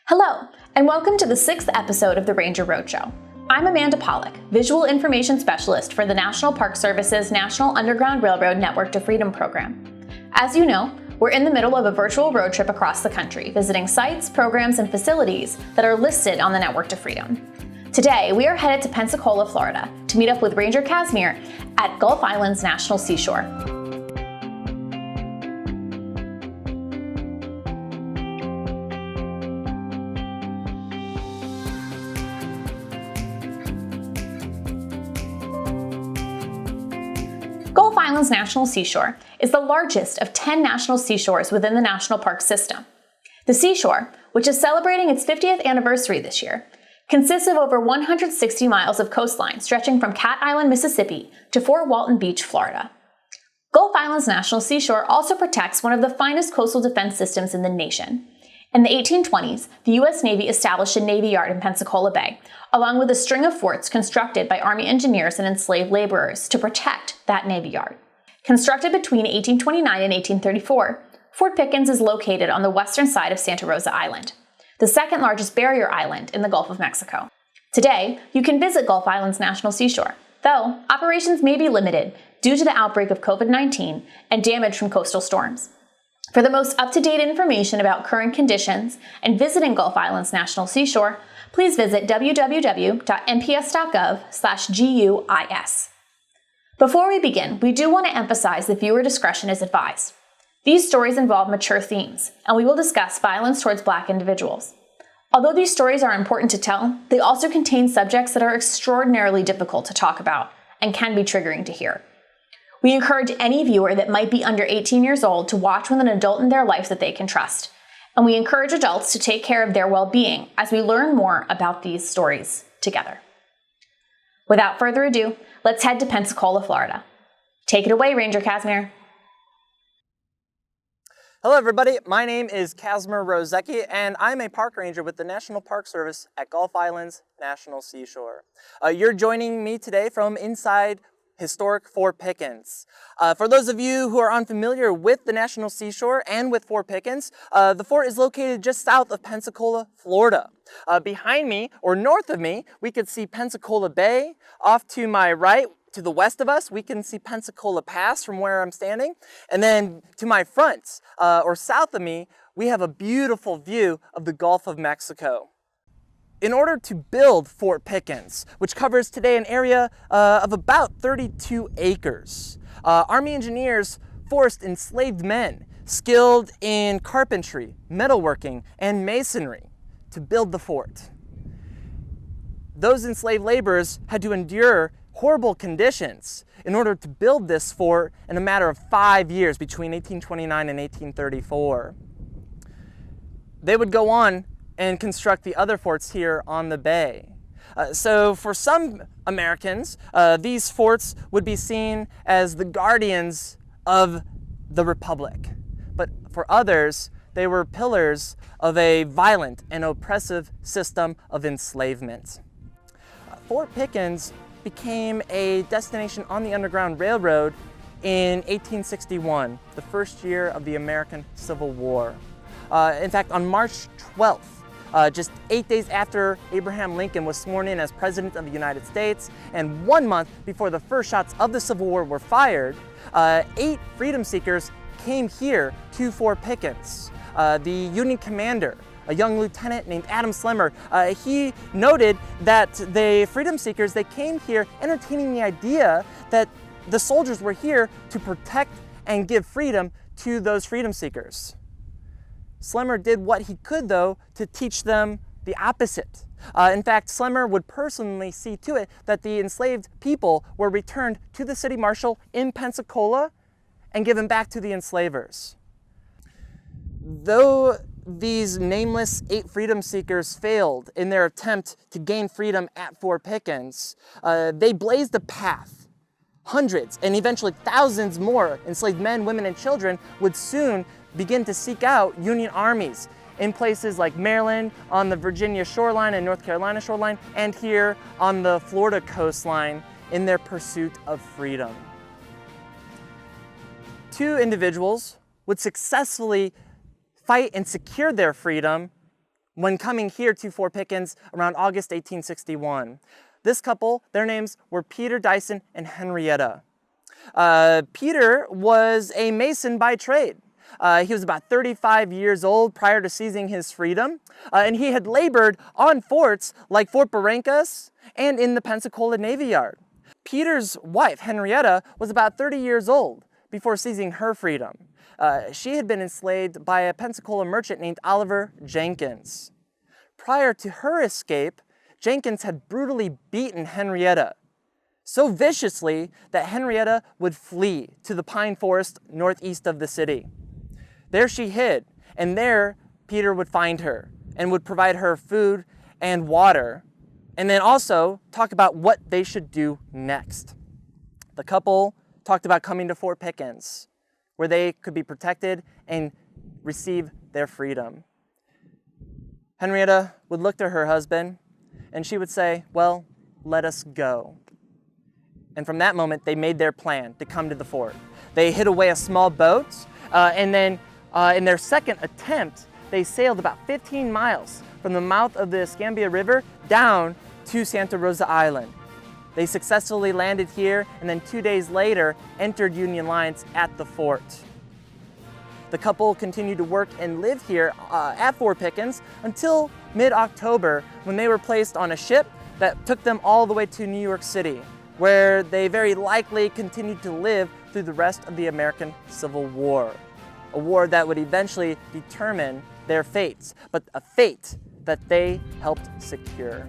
Hello, and welcome to the 6th episode of the Ranger Roadshow. I'm Amanda Pollack, Visual Information Specialist for the National Park Service's National Underground Railroad Network to Freedom program. As you know, we're in the middle of a virtual road trip across the country, visiting sites, programs, and facilities that are listed on the Network to Freedom. Today, we are headed to Pensacola, Florida, to meet up with Ranger Casimer at Gulf Islands National Seashore. Gulf Islands National Seashore is the largest of 10 national seashores within the national park system. The seashore, which is celebrating its 50th anniversary this year, consists of over 160 miles of coastline stretching from Cat Island, Mississippi to Fort Walton Beach, Florida. Gulf Islands National Seashore also protects one of the finest coastal defense systems in the nation. In the 1820s, the U.S. Navy established a Navy Yard in Pensacola Bay, along with a string of forts constructed by Army engineers and enslaved laborers to protect that Navy Yard. Constructed between 1829 and 1834, Fort Pickens is located on the western side of Santa Rosa Island, the second largest barrier island in the Gulf of Mexico. Today, you can visit Gulf Islands National Seashore, though operations may be limited due to the outbreak of COVID-19 and damage from coastal storms. For the most up-to-date information about current conditions and visiting Gulf Islands National Seashore, please visit www.nps.gov/GUIS. Before we begin, we do want to emphasize that viewer discretion is advised. These stories involve mature themes, and we will discuss violence towards Black individuals. Although these stories are important to tell, they also contain subjects that are extraordinarily difficult to talk about and can be triggering to hear. We encourage any viewer that might be under 18 years old to watch with an adult in their life that they can trust. And we encourage adults to take care of their well-being as we learn more about these stories together. Without further ado, let's head to Pensacola, Florida. Take it away, Ranger Casimer. Hello everybody, my name is Casimer Rosiecki and I'm a park ranger with the National Park Service at Gulf Islands National Seashore. You're joining me today from inside historic Fort Pickens. For those of you who are unfamiliar with the National Seashore and with Fort Pickens, the fort is located just south of Pensacola, Florida. Behind me, or north of me, we could see Pensacola Bay. Off to my right, to the west of us, we can see Pensacola Pass from where I'm standing. And then to my front, or south of me, we have a beautiful view of the Gulf of Mexico. In order to build Fort Pickens, which covers today an area of about 32 acres, Army engineers forced enslaved men skilled in carpentry, metalworking, and masonry to build the fort. Those enslaved laborers had to endure horrible conditions in order to build this fort in a matter of 5 years between 1829 and 1834. They would go on and construct the other forts here on the bay. So for some Americans, these forts would be seen as the guardians of the Republic. But for others, they were pillars of a violent and oppressive system of enslavement. Fort Pickens became a destination on the Underground Railroad in 1861, the first year of the American Civil War. In fact, on March 12th, just 8 days after Abraham Lincoln was sworn in as President of the United States, and 1 month before the first shots of the Civil War were fired, 8 freedom seekers came here to Fort Pickens. The Union commander, a young lieutenant named Adam Slemmer, he noted that the freedom seekers, they came here entertaining the idea that the soldiers were here to protect and give freedom to those freedom seekers. Slemmer did what he could, though, to teach them the opposite. In fact, Slemmer would personally see to it that the enslaved people were returned to the city marshal in Pensacola and given back to the enslavers. Though these nameless 8 freedom seekers failed in their attempt to gain freedom at Fort Pickens, they blazed a path. Hundreds and eventually thousands more enslaved men, women, and children would soon begin to seek out Union armies in places like Maryland, on the Virginia shoreline and North Carolina shoreline, and here on the Florida coastline in their pursuit of freedom. 2 individuals would successfully fight and secure their freedom when coming here to Fort Pickens around August 1861. This couple, their names were Peter Dyson and Henrietta. Peter was a mason by trade. He was about 35 years old prior to seizing his freedom, and he had labored on forts like Fort Pickens and in the Pensacola Navy Yard. Peter's wife, Henrietta, was about 30 years old before seizing her freedom. She had been enslaved by a Pensacola merchant named Oliver Jenkins. Prior to her escape, Jenkins had brutally beaten Henrietta, so viciously that Henrietta would flee to the pine forest northeast of the city. There she hid, and there Peter would find her and would provide her food and water, and then also talk about what they should do next. The couple talked about coming to Fort Pickens, where they could be protected and receive their freedom. Henrietta would look to her husband, and she would say, "Well, let us go." And from that moment, they made their plan to come to the fort. They hid away a small boat, and then in their second attempt, they sailed about 15 miles from the mouth of the Escambia River down to Santa Rosa Island. They successfully landed here, and then 2 days later, entered Union lines at the fort. The couple continued to work and live here at Fort Pickens until mid-October, when they were placed on a ship that took them all the way to New York City, where they very likely continued to live through the rest of the American Civil War, a war that would eventually determine their fates, but a fate that they helped secure.